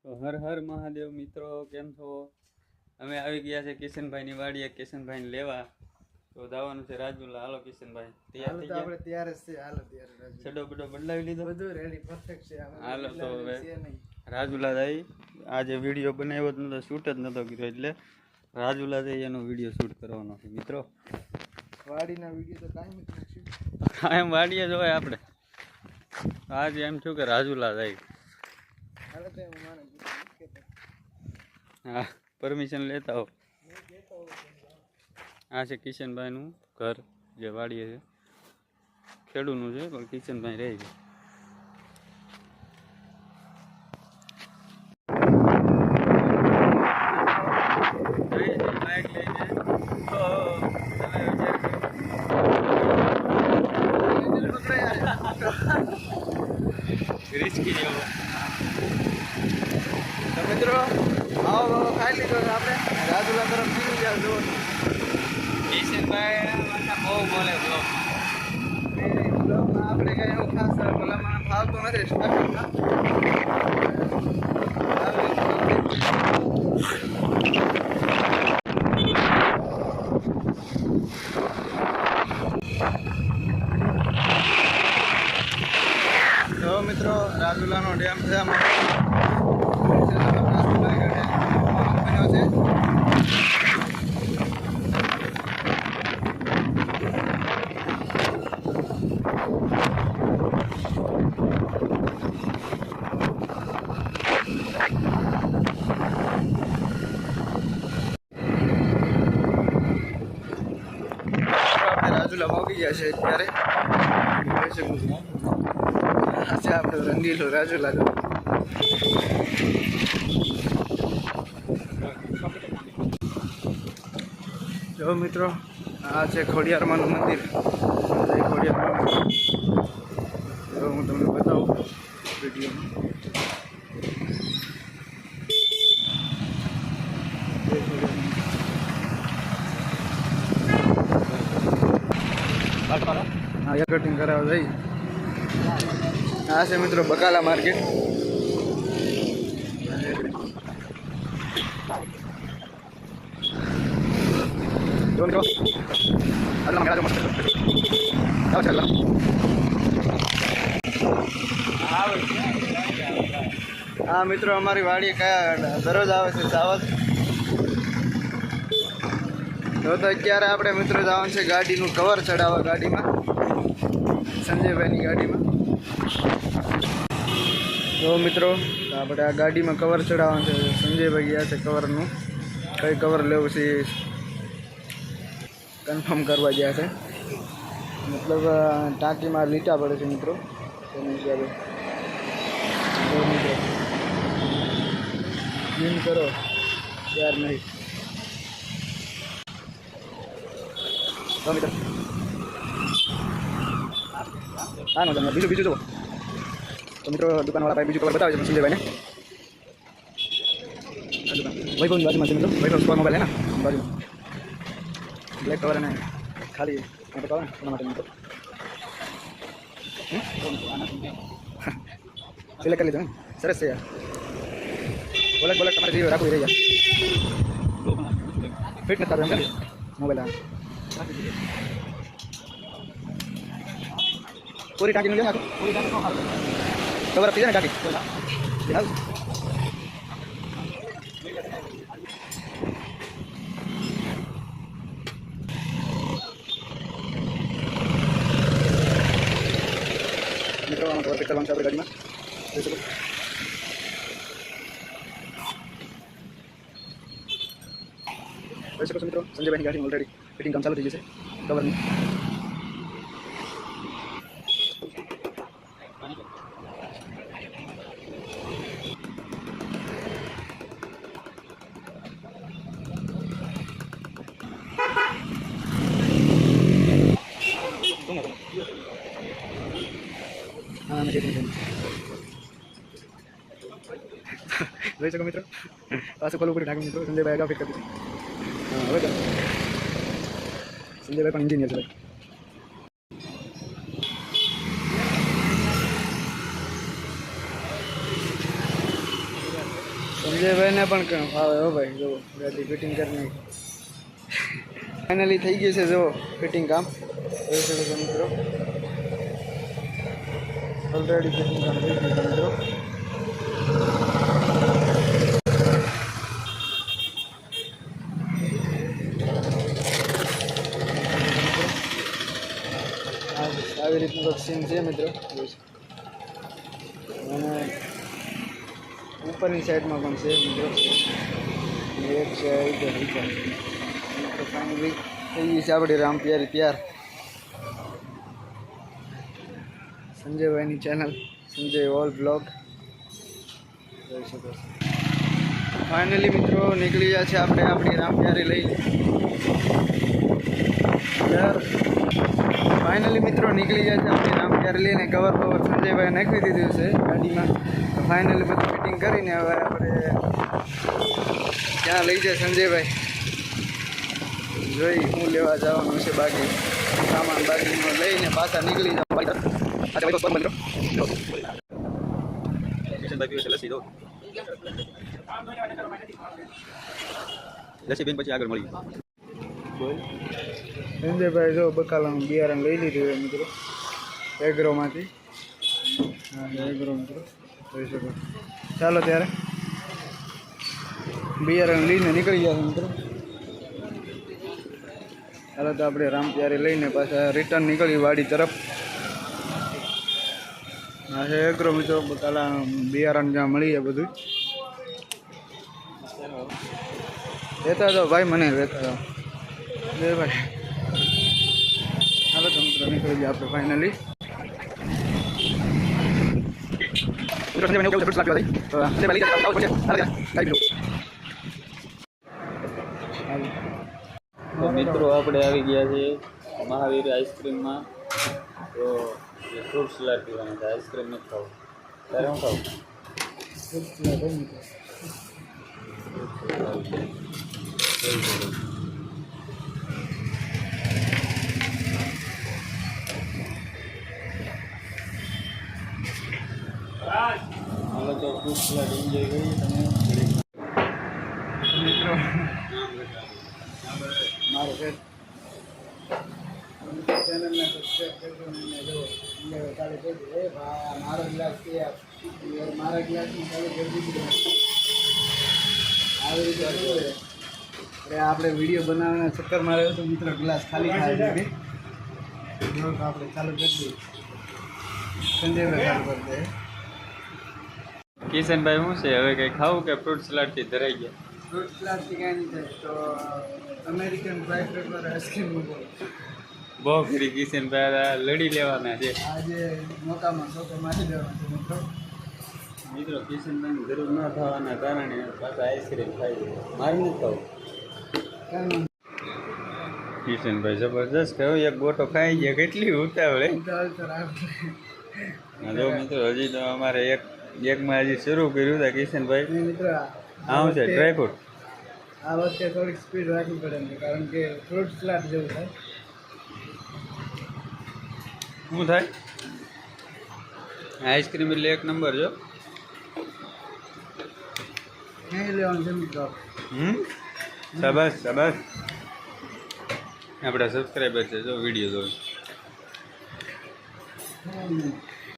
તો હર હર મહાદેવ મિત્રો, કેમ છો? અમે આવી ગયા છે કિશનભાઈની વાડીએ કિશનભાઈને લેવા. તો જવાનું છે રાજુલા. હાલો કિશનભાઈ, તૈયાર થઈ ગયા? આપણે તૈયાર જ છે. હાલો તૈયાર. છડો બડો બદલાવી લીધો, બધું રેડી પરફેક્ટ છે. હાલો તો હવે રાજુલા જઈ. આજે વિડીયો બનાવ્યો જ નતો, શૂટ જ નતો કર્યો, એટલે રાજુલા જઈ એનો વિડીયો શૂટ કરવાનો છે મિત્રો. વાડીના વિડીયો તો કાંઈ નથી, કાયમ વાડીએ જ હોય આપણે. આજે એમ થયું કે રાજુલા જાય. હા, પરમિશન લેતા હો. આ છે કિશનભાઈનું ઘર, જે વાડીએ છે. ખેડૂતનું છે પણ કિશનભાઈ રહે છે. રિસ્કી જેવો. તો મિત્રો આવો ખાઈ લીધો છે આપણે. રાજુલા તરફ નીકળી ગયા જો. કિશનભાઈ બહુ બોલે બ્લોગમાં આપણે કઈ એવું ખાસ ભલામણ ફાવતું નથી સ્ટાર્ટિંગમાં. તો મિત્રો રાજુલાનો ડેમ છે આમાં. રાજુલા પહોંચી ગયા છે અત્યારે. છે આપણે રંગીલો રાજુલા. જો મિત્રો આ છે ખોડિયારમાંનું મંદિર. ખોડિયારમાં હું તમને બતાવું વિડીયોમાં. હા, કટિંગ કરાવવા જઈ. આ છે મિત્રો બકાલા માર્કેટ. હા મિત્રો, અમારી વાડી કયા દરરોજ આવે છે ચાવલ. તો અત્યારે આપણે મિત્રો જવાનું છે ગાડીનું કવર ચડાવવા. ગાડીમાં સંજયભાઈની ગાડીમાં. જો મિત્રો આપણે આ ગાડીમાં કવર ચડાવવાનું છે. સંજયભાઈ ગયા છે કવરનું. કઈ કવર લેવું છે કન્ફર્મ કરવા ગયા છે. મતલબ ટાંકીમાં લીટા પડે છે મિત્રો, તેના હિસાબે. જો મિત્રો જીમ કરો ત્યાર નહીં. તો મિત્રો હા નો બીજું જુઓ. તો મિત્રો દુકાનવાળા ભાઈ બીજું કવર બતાવે છે સંજયભાઈને. વૈભવની બાજુમાં છે મિત્રો. વૈભવ સ્કોર મોબાઈલ હે ને બાજુમાં બ્લેક કવર અને ખાલી બતાવો ને એના માટે મિત્રો. સિલેક્ટ કરી લીધું ને, સરસ છે યાર. બોલેટ તમારે જે રાખવું રહી જાય. ફિટ નથી થતું એમ મોબાઈલ. પૂરી ટાંકીનું લે નાખો. કવર આપી દે ને ટાંકી. મિત્રો આમાં કવર ફિટ કરવાનું છે આપણે ગાડીમાં. જોઈ શકો. જોઈ શકો છો મિત્રો, સંજયભાઈની ગાડીમાં ઓલરેડી ફિટિંગ કામ ચાલુ થઈ જશે કવરનું. જોઈ શકો મિત્રો, પાછું ખોલવું પડે ઢાંકી મિત્રો. સંજયભાઈ અગાઉ ફિટ કરી દીધું. હા હવે સંજયભાઈ પણ એન્જિનિયર છે ભાઈ. સંજયભાઈને પણ ફાવે હો ભાઈ, જુઓ ગાડી ફિટિંગ કરી નાખી. ફાઇનલી થઈ ગયું છે, જુઓ ફિટિંગ કામ જોઈ શકો છો મિત્રો. ઓલરેડી ફિટિંગ કામ થઈ ગયું છે મિત્રો. આવી રીતનું સીન છે મિત્રો. અને ઉપરની સાઈડમાં પણ છે મિત્રો. એક સાઈડ ફાઇનલી થઈ ગઈ છે આપણી રામપિયારી તૈયાર. સંજયભાઈની ચેનલ સંજય ઓલ બ્લોગ જોઈ શકો છો. ફાઇનલી મિત્રો નીકળી ગયા છે આપણે આપણી રામપિયારી લઈ. ફાઇનલી મિત્રો નીકળી ગયા છે આપણી રામપિયારી લઈને. કવર કવર સંજયભાઈ નાખી દીધું છે ગાડીમાં. ફાઇનલી બધું ફિટિંગ કરીને હવે આપણે ક્યાં લઈ જાય સંજયભાઈ જોઈ હું લેવા જવાનું છે. બાકી સામાન બાકીનો લઈને પાછા નીકળી જાવ. લસી બેન પછી આગળ મળી. સંજયભાઈ જો બકાલાનું બિયારણ લઈ લીધું હોય મિત્રો એગ્રોમાંથી. હા એગ્રો મિત્રો જોઈ શકો. ચાલો ત્યારે બિયારણ લઈને નીકળી ગયા મિત્રો. ચાલો તો આપણે રામપિયારી લઈને પાછા રિટર્ન નીકળી વાડી તરફ. હા છે એગ્રો મિત્રો બકાલાનું બિયારણ જ્યાં મળી જાય બધું લેતા જાઓ ભાઈ, મને લેતા જાઓ જય ભાઈ. હાલો તો મિત્રો નીકળી ગયા આપણે ફાઇનલી. તો મિત્રો આપણે આવી ગયા છીએ મહાવીર આઈસ્ક્રીમમાં. તો ફ્રૂટ સલાડ પીવાનું છે, આઈસ્ક્રીમ નથી ખાવું. ત્યારે હું ખાવું હાલો તો ફ્રૂટ સલાડ એન્જોય કરીએ. તમે મિત્રો મારો ચેનલને સબસ્ક્રાઈબ કરજો ને જો ચાલુ કરી દો. એ ભાઈ મારો ગ્લાસ કે મારા ગ્લાસમાં ચાલુ કરી દીધું. આવી રીતે અરે આપણે વિડીયો બનાવવાના ચક્કરમાં રહ્યો તો મિત્રો ગ્લાસ ખાલી ખાઈ દીધી. જો આપણે ચાલુ કરી દઈએ. સંજયભાઈ ચાલુ કરી દે. કિશનભાઈ શું છે હવે કંઈ ખાવું કે ફ્રૂટ સલાડથી ધરાઈ ગયા? ફ્રૂટ સલાડથી કાંઈ નહીં થાય તો અમેરિકન ડ્રાય ફ્રૂટ વાળા આઈસ્ક્રીમ મૂકો. બહુ ફરી કિશનભાઈ લડી લેવાના છે આજે મોકામાં શોકે મારી દેવાના છે મિત્રો. મિત્રો કિશનભાઈની જરૂર ન થવાના કારણે પાછા આઈસ્ક્રીમ ખાઈ દે. મારે નથી ખાવું. કિશનભાઈ જબરજસ્ત કહ્યું, એક ગોટો ખાઈ ગયા. કેટલી ઉતાવળે. જો મિત્રો હજી તો અમારે એકમાં હજી શરૂ કર્યું હતા કિશનભાઈ. મિત્રો આવું છે ડ્રાયફ્રૂટ. આ વખતે થોડીક સ્પીડ રાખવી પડે એમ, કારણ કે ફ્રૂટ સલાડ જેવું થાય. શું થાય? આઈસ્ક્રીમ એટલે એક નંબર જો. નહીં લેવાનું છે મિત્રો. શાબાશ શાબાશ. આપણા સબસ્ક્રાઈબર છે જો વિડીયો જોઈ.